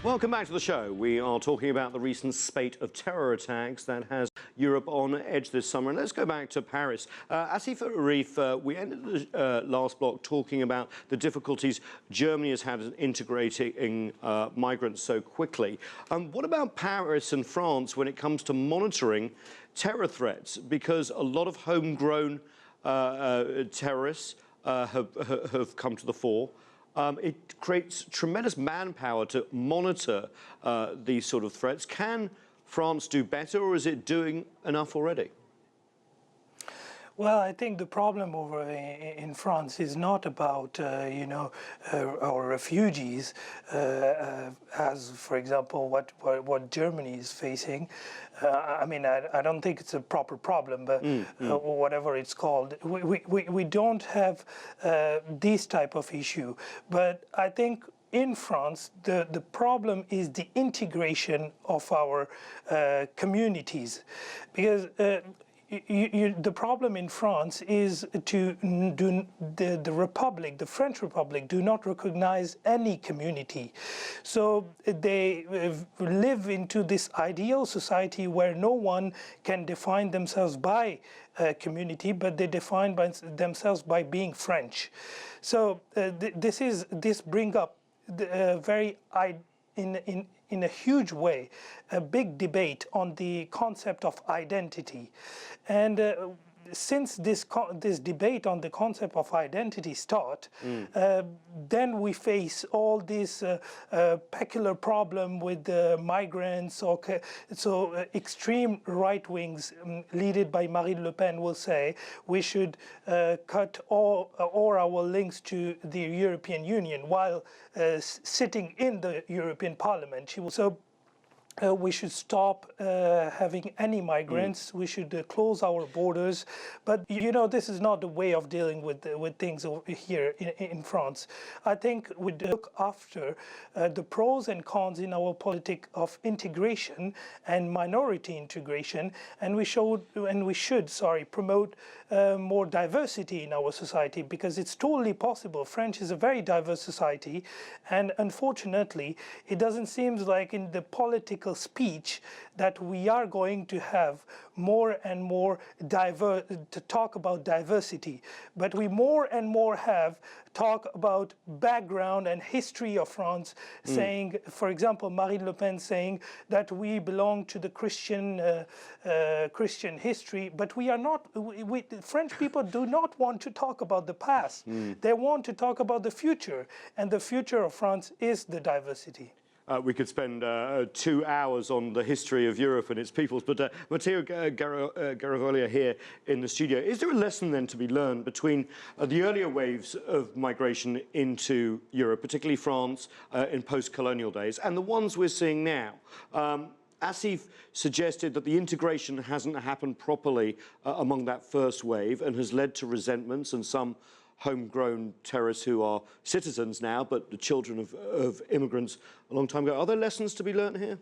Welcome back to the show. We are talking about the recent spate of terror attacks that has Europe on edge this summer. And let's go back to Paris. Asif Arif, we ended the last block talking about the difficulties Germany has had in integrating migrants so quickly. What about Paris and France when it comes to monitoring terror threats? Because a lot of homegrown terrorists have come to the fore. It creates tremendous manpower to monitor these sort of threats. Can France do better, or is it doing enough already? Well, I think the problem over in France is not about, our refugees, as, for example, what Germany is facing. I don't think it's a proper problem, but whatever it's called, we don't have this type of issue. But I think in France, the problem is the integration of our communities, because the problem in France is the French Republic do not recognize any community. So they live into this ideal society where no one can define themselves by community, but they define themselves by being French. So this brings up in a huge way, a big debate on the concept of identity. And since this debate on the concept of identity start, then we face all this peculiar problem with migrants. So extreme right wings, led by Marine Le Pen, will say we should cut all our links to the European Union while sitting in the European Parliament. She will so. We should stop having any migrants. We should close our borders. But this is not the way of dealing with things over here in France. I think we look after the pros and cons in our politic of integration and minority integration, and we should promote more diversity in our society, because it's totally possible. French is a very diverse society, and unfortunately, it doesn't seem like in the political speech that we are going to have more and more to talk about diversity, but we more and more have talk about background and history of France, saying, for example, Marine Le Pen saying that we belong to the Christian history, but we are not. French people do not want to talk about the past. They want to talk about the future, and the future of France is the diversity. We could spend 2 hours on the history of Europe and its peoples, but Matteo Garavoglia here in the studio. Is there a lesson then to be learned between the earlier waves of migration into Europe, particularly France in post-colonial days, and the ones we're seeing now? Asif suggested that the integration hasn't happened properly among that first wave and has led to resentments and some homegrown terrorists who are citizens now, but the children of immigrants a long time ago. Are there lessons to be learned here?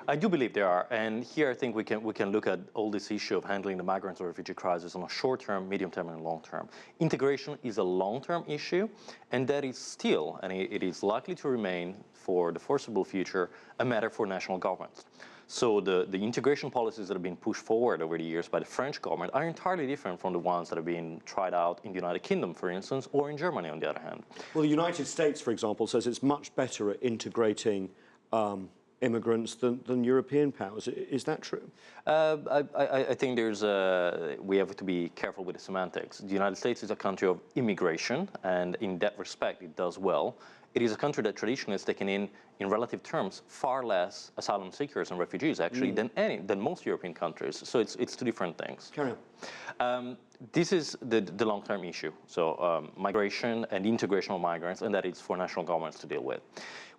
I do believe there are, and here I think we can look at all this issue of handling the migrant or refugee crisis on a short-term, medium-term, and long-term. Integration is a long-term issue, and that is still, and it is likely to remain for the foreseeable future, a matter for national governments. So the integration policies that have been pushed forward over the years by the French government are entirely different from the ones that have been tried out in the United Kingdom, for instance, or in Germany, on the other hand. Well, the United States, for example, says it's much better at integrating immigrants than European powers. Is that true? I think we have to be careful with the semantics. The United States is a country of immigration, and in that respect, it does well. It is a country that traditionally has taken in relative terms, far less asylum seekers and refugees, actually, than most European countries. So it's two different things. Carry on. This is the long-term issue. So migration and integration of migrants, and that is for national governments to deal with.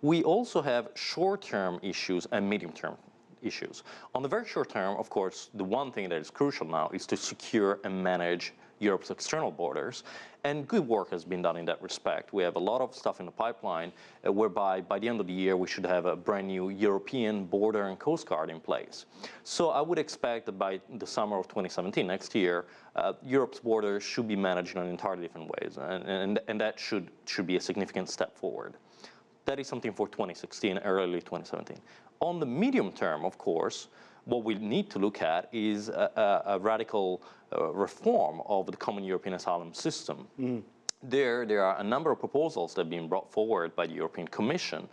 We also have short-term issues and medium-term issues. On the very short term, of course, the one thing that is crucial now is to secure and manage Europe's external borders, and good work has been done in that respect. We have a lot of stuff in the pipeline whereby by the end of the year we should have a brand new European border and coast guard in place. So I would expect that by the summer of 2017, next year, Europe's borders should be managed in entirely different ways, and that should be a significant step forward. That is something for 2016, early 2017. On the medium term, of course, what we need to look at is a radical reform of the common European asylum system. There are a number of proposals that have been brought forward by the European Commission.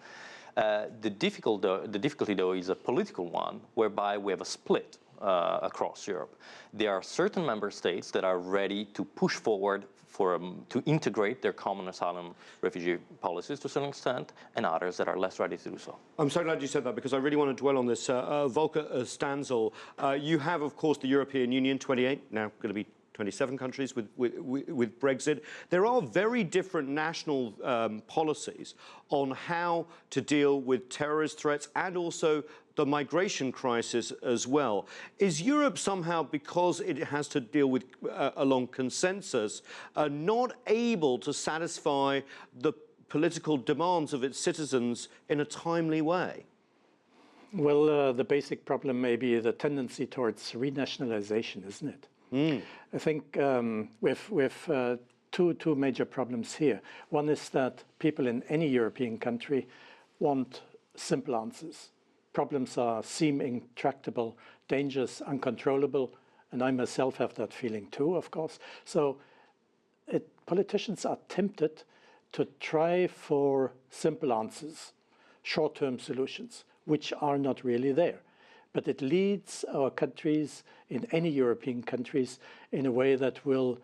The difficulty, though, is a political one, whereby we have a split across Europe. There are certain member states that are ready to push forward to integrate their common asylum refugee policies to a certain extent, and others that are less ready to do so. I'm so glad you said that, because I really want to dwell on this. Volker Stanzel, you have, of course, the European Union, 28, now going to be 27 countries with Brexit. There are very different national policies on how to deal with terrorist threats and also the migration crisis as well. Is Europe somehow, because it has to deal with along consensus, not able to satisfy the political demands of its citizens in a timely way? Well, the basic problem may be the tendency towards renationalization, isn't it? I think we have two major problems here. One is that people in any European country want simple answers. Problems seem intractable, dangerous, uncontrollable, and I myself have that feeling too, of course. So politicians are tempted to try for simple answers, short-term solutions, which are not really there. But it leads our countries, in any European countries, in a way that will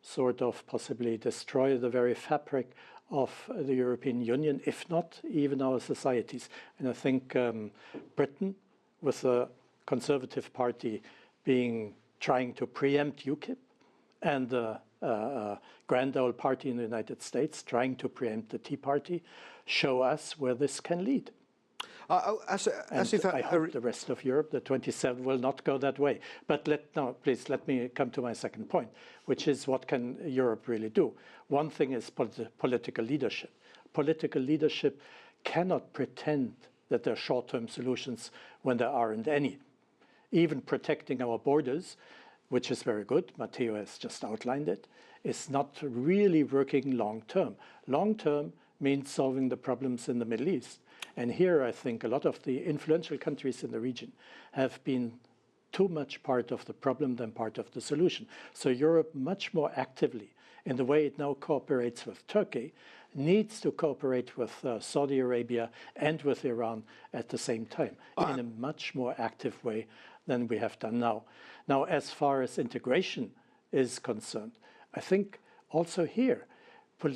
sort of possibly destroy the very fabric of the European Union, if not even our societies. And I think Britain, with the Conservative Party trying to preempt UKIP, and the grand old party in the United States trying to preempt the Tea Party, show us where this can lead. I hope the rest of Europe, the 27, will not go that way. But please let me come to my second point, which is what can Europe really do? One thing is political leadership. Political leadership cannot pretend that there are short-term solutions when there aren't any. Even protecting our borders, which is very good, Matteo has just outlined it, is not really working long-term. Long-term means solving the problems in the Middle East. And here I think a lot of the influential countries in the region have been too much part of the problem than part of the solution. So Europe, much more actively, in the way it now cooperates with Turkey, needs to cooperate with Saudi Arabia and with Iran at the same time, in a much more active way than we have done now. Now, as far as integration is concerned, I think also here,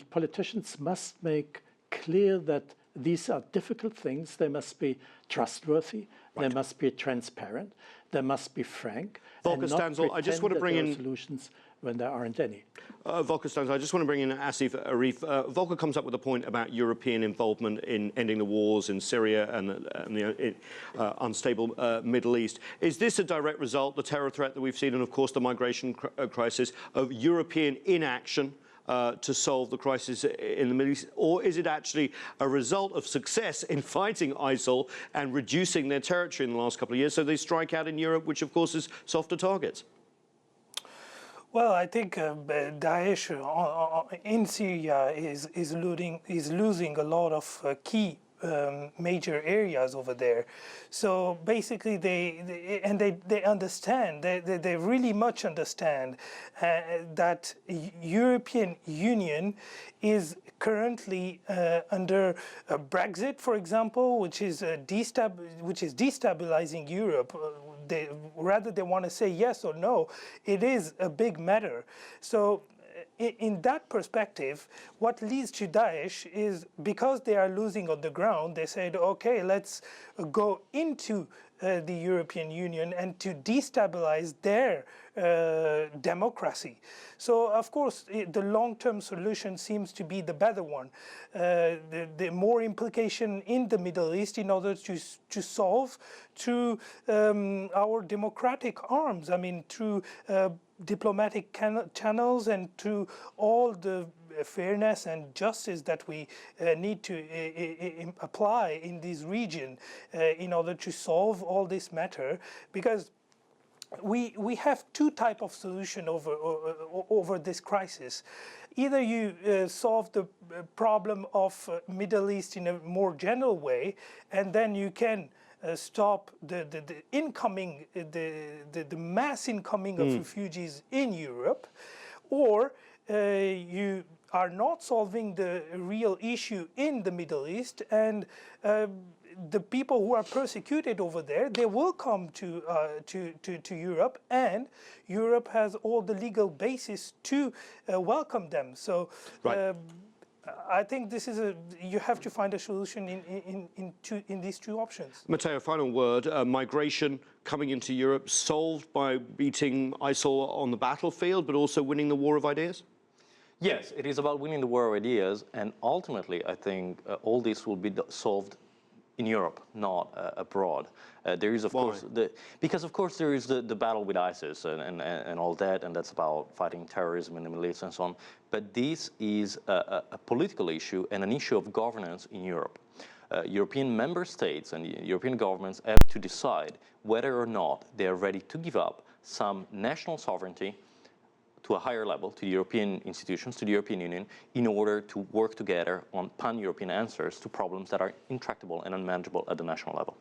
politicians must make clear that these are difficult things. They must be trustworthy. Right. They must be transparent. They must be frank. Volker Stanzel, I just want to bring in solutions when there aren't any. Volker Stanzel, I just want to bring in Asif Arif. Volker comes up with a point about European involvement in ending the wars in Syria and the unstable Middle East. Is this a direct result, the terror threat that we've seen, and of course the migration crisis, of European inaction to solve the crisis in the Middle East? Or is it actually a result of success in fighting ISIL and reducing their territory in the last couple of years, so they strike out in Europe, which of course is softer targets? Well, I think Daesh in Syria is losing a lot of key major areas over there. So basically they understand, they really much understand that European Union is currently under Brexit, for example, which is destabilizing Europe. Rather they want to say yes or no, it is a big matter. So in that perspective, what leads to Daesh is, because they are losing on the ground, they said, okay, let's go into the European Union and to destabilize their democracy. So, of course, the long-term solution seems to be the better one. The more implication in the Middle East in order to solve through our democratic arms, I mean, through diplomatic channels and through all the fairness and justice that we need to apply in this region in order to solve all this matter. Because we have two types of solution over this crisis. Either you solve the problem of Middle East in a more general way, and then you can stop the incoming, the mass incoming of refugees in Europe, or you are not solving the real issue in the Middle East, and the people who are persecuted over there, they will come to Europe, and Europe has all the legal basis to welcome them. So I think this is you have to find a solution in these two options. Matteo, final word. Migration coming into Europe solved by beating ISIL on the battlefield, but also winning the war of ideas? Yes, it is about winning the war of ideas, and ultimately, I think all this will be solved in Europe, not abroad. There is, of course, because of course there is the battle with ISIS and all that, and that's about fighting terrorism in the Middle East and so on. But this is a political issue and an issue of governance in Europe. European member states and European governments have to decide whether or not they are ready to give up some national sovereignty to a higher level, to the European institutions, to the European Union, in order to work together on pan-European answers to problems that are intractable and unmanageable at the national level.